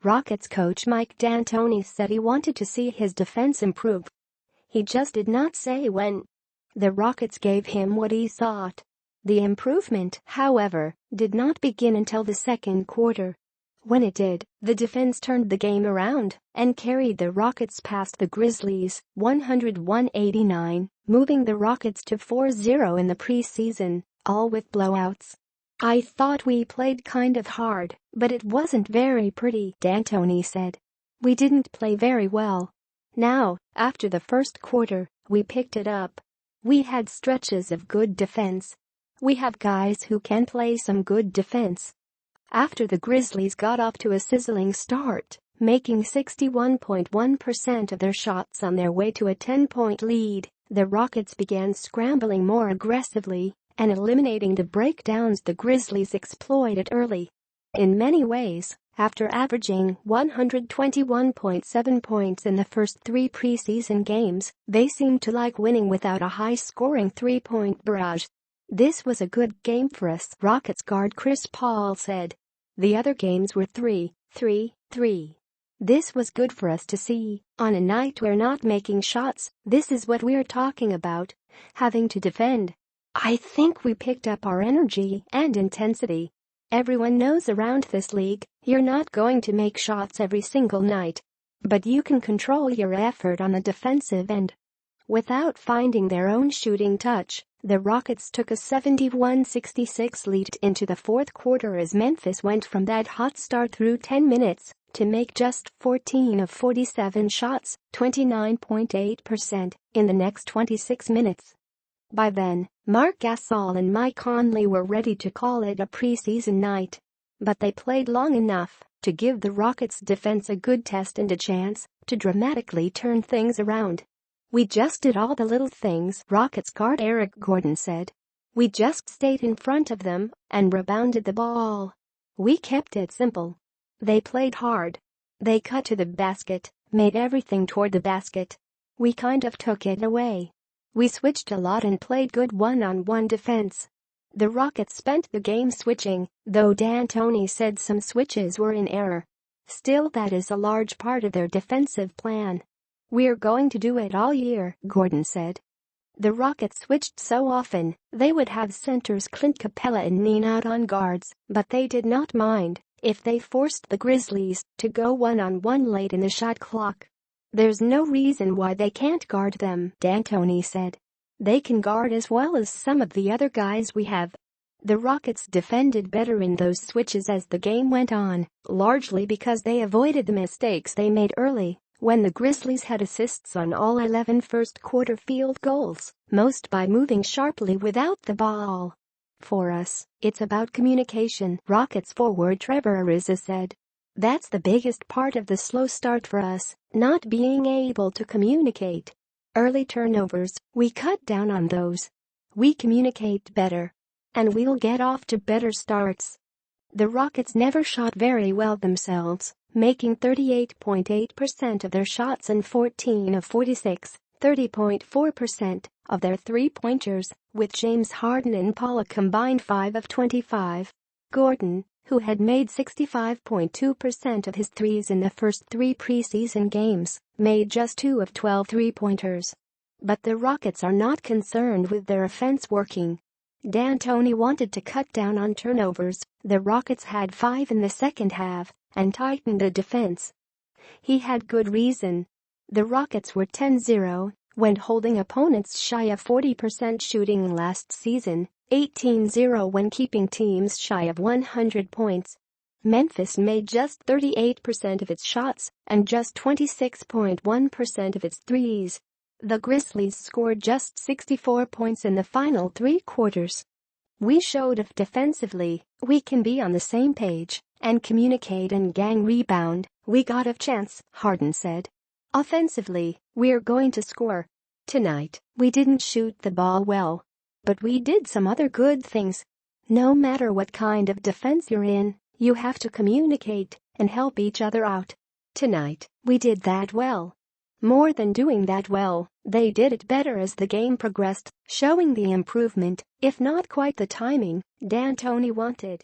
Rockets coach Mike D'Antoni said he wanted to see his defense improve. He just did not say when. The Rockets gave him what he sought. The improvement, however, did not begin until the second quarter. When it did, the defense turned the game around and carried the Rockets past the Grizzlies, 101-89, moving the Rockets to 4-0 in the preseason, all with blowouts. "I thought we played kind of hard, but it wasn't very pretty," D'Antoni said. "We didn't play very well. Now, after the first quarter, we picked it up. We had stretches of good defense. We have guys who can play some good defense." After the Grizzlies got off to a sizzling start, making 61.1% of their shots on their way to a 10-point lead, the Rockets began scrambling more aggressively and eliminating the breakdowns the Grizzlies exploited early. In many ways, after averaging 121.7 points in the first 3 preseason games, they seemed to like winning without a high-scoring three-point barrage. "This was a good game for us," Rockets guard Chris Paul said. "The other games were 3-3-3. This was good for us to see. On a night we're not making shots, this is what we're talking about, having to defend. I think we picked up our energy and intensity. Everyone knows around this league, you're not going to make shots every single night. But you can control your effort on the defensive end." Without finding their own shooting touch, the Rockets took a 71-66 lead into the fourth quarter as Memphis went from that hot start through 10 minutes to make just 14 of 47 shots, 29.8%, in the next 26 minutes. By then, Marc Gasol and Mike Conley were ready to call it a preseason night. But they played long enough to give the Rockets' defense a good test and a chance to dramatically turn things around. "We just did all the little things," Rockets guard Eric Gordon said. "We just stayed in front of them and rebounded the ball. We kept it simple. They played hard. They cut to the basket, made everything toward the basket. We kind of took it away. We switched a lot and played good one-on-one defense." The Rockets spent the game switching, though D'Antoni said some switches were in error. Still, that is a large part of their defensive plan. "We're going to do it all year," Gordon said. The Rockets switched so often, they would have centers Clint Capella and Nene out on guards, but they did not mind if they forced the Grizzlies to go one-on-one late in the shot clock. "There's no reason why they can't guard them," D'Antoni said. "They can guard as well as some of the other guys we have." The Rockets defended better in those switches as the game went on, largely because they avoided the mistakes they made early, when the Grizzlies had assists on all 11 first-quarter field goals, most by moving sharply without the ball. "For us, it's about communication," Rockets forward Trevor Ariza said. "That's the biggest part of the slow start for us, not being able to communicate. Early turnovers, we cut down on those. We communicate better. And we'll get off to better starts." The Rockets never shot very well themselves, making 38.8% of their shots and 14 of 46, 30.4%, of their three-pointers, with James Harden and Paul combined 5 of 25. Gordon, who had made 65.2% of his threes in the first 3 preseason games, made just 2 of 12 three-pointers. But the Rockets are not concerned with their offense working. D'Antoni wanted to cut down on turnovers. The Rockets had 5 in the second half and tightened the defense. He had good reason. The Rockets were 10-0 when holding opponents shy of 40% shooting last season, 18-0 when keeping teams shy of 100 points. Memphis made just 38% of its shots and just 26.1% of its threes. The Grizzlies scored just 64 points in the final 3 quarters. "We showed if defensively we can be on the same page and communicate and gang rebound, we got a chance," Harden said. "Offensively, we're going to score. Tonight, we didn't shoot the ball well. But we did some other good things. No matter what kind of defense you're in, you have to communicate and help each other out. Tonight, we did that well. More than doing that well, they did it better as the game progressed, showing the improvement, if not quite the timing, D'Antoni wanted."